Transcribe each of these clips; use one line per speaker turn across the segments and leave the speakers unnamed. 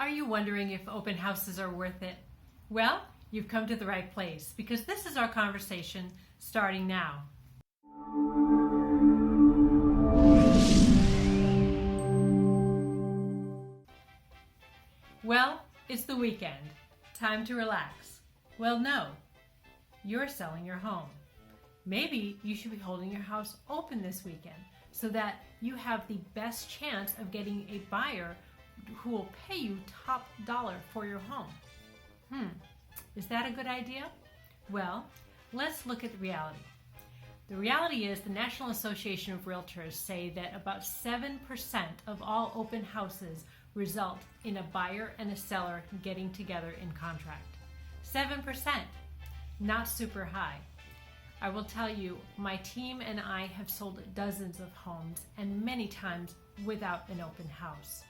Are you wondering if open houses are worth it? Well, you've come to the right place because this is our conversation starting now. Well, it's the weekend. Time to relax. Well, no. You're selling your home. Maybe you should be holding your house open this weekend so that you have the best chance of getting a buyer who will pay you top dollar for your home. Is that a good idea? Well, let's look at the reality. The reality is the National Association of Realtors say that about 7% of all open houses result in a buyer and a seller getting together in contract. 7%, not super high. I will tell you, my team and I have sold dozens of homes and many times without an open house.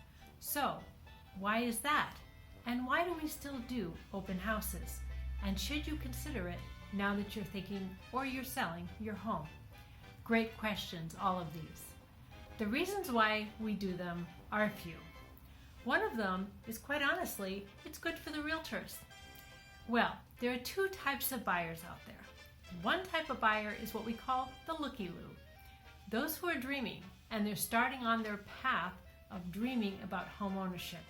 So, why is that? And why do we still do open houses? And should you consider it now that you're thinking or you're selling your home? Great questions, all of these. The reasons why we do them are a few. One of them is, quite honestly, it's good for the realtors. Well, there are two types of buyers out there. One type of buyer is what we call the looky-loo. Those who are dreaming and they're starting on their path of dreaming about home ownership.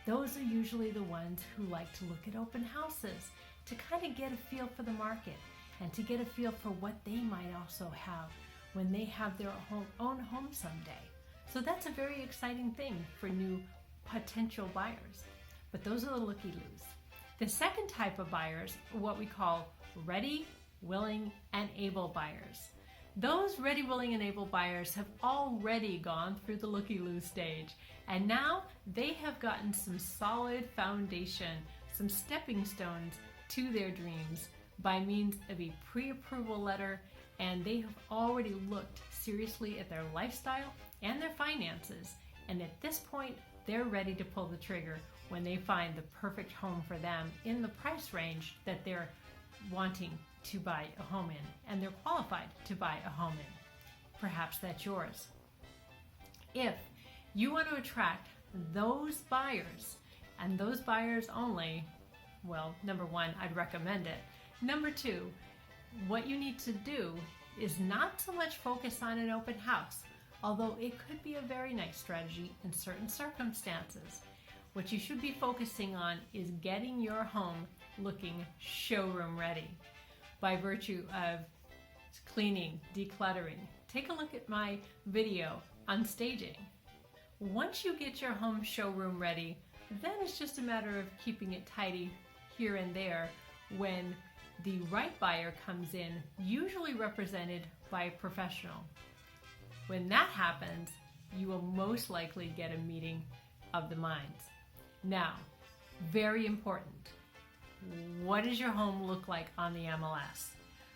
Those are usually the ones who like to look at open houses to kind of get a feel for the market and to get a feel for what they might also have when they have their own home someday. So that's a very exciting thing for new potential buyers. But those are the looky-loos. The second type of buyers are what we call ready, willing, and able buyers. Those ready, willing, and able buyers have already gone through the looky-loo stage, and now they have gotten some solid foundation, some stepping stones to their dreams by means of a pre-approval letter, and they have already looked seriously at their lifestyle and their finances, and at this point, they're ready to pull the trigger when they find the perfect home for them in the price range that they're wanting to buy a home in, and they're qualified to buy a home in. Perhaps that's yours. If you want to attract those buyers, and those buyers only, well, number one, I'd recommend it. Number two, what you need to do is not so much focus on an open house, although it could be a very nice strategy in certain circumstances. What you should be focusing on is getting your home looking showroom ready by virtue of cleaning, decluttering. Take a look at my video on staging. Once you get your home showroom ready, then it's just a matter of keeping it tidy here and there when the right buyer comes in, usually represented by a professional. When that happens, you will most likely get a meeting of the minds. Now, very important. What does your home look like on the MLS?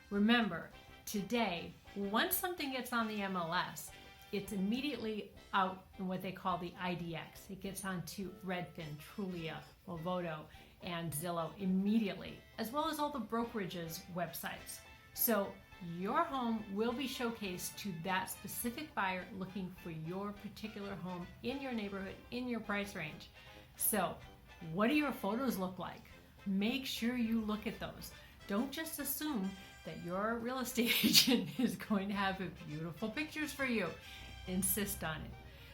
Remember, today, once something gets on the MLS, it's immediately out in what they call the IDX. It gets onto Redfin, Trulia, Movoto, and Zillow immediately, as well as all the brokerages' websites. So your home will be showcased to that specific buyer looking for your particular home in your neighborhood, in your price range. So what do your photos look like? Make sure you look at those. Don't just assume that your real estate agent is going to have beautiful pictures for you. Insist on it.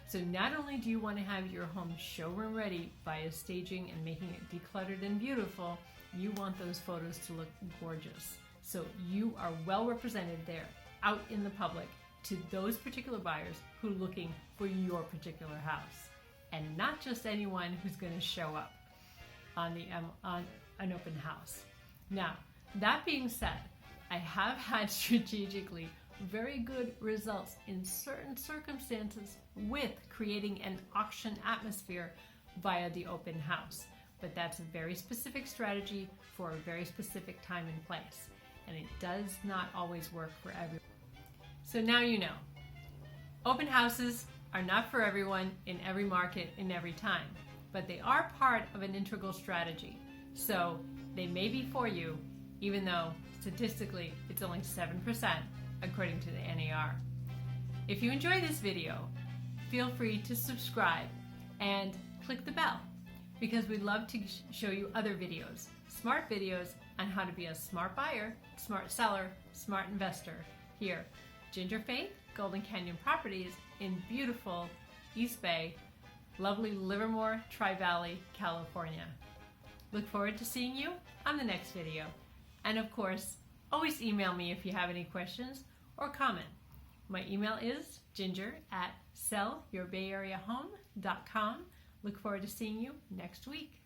So not only do you want to have your home showroom ready by staging and making it decluttered and beautiful, you want those photos to look gorgeous. So you are well represented there, out in the public, to those particular buyers who are looking for your particular house. And not just anyone who's going to show up on an open house. Now, that being said, I have had strategically very good results in certain circumstances with creating an auction atmosphere via the open house. But that's a very specific strategy for a very specific time and place. And it does not always work for everyone. So now you know. Open houses are not for everyone in every market in every time, but they are part of an integral strategy. So they may be for you, even though statistically it's only 7% according to the NAR. If you enjoy this video, feel free to subscribe and click the bell, because we'd love to show you other videos, smart videos on how to be a smart buyer, smart seller, smart investor here. Ginger Faith, Golden Canyon Properties in beautiful East Bay, lovely Livermore, Tri-Valley, California. Look forward to seeing you on the next video. And of course, always email me if you have any questions or comment. My email is ginger@sellyourbayareahome.com. Look forward to seeing you next week.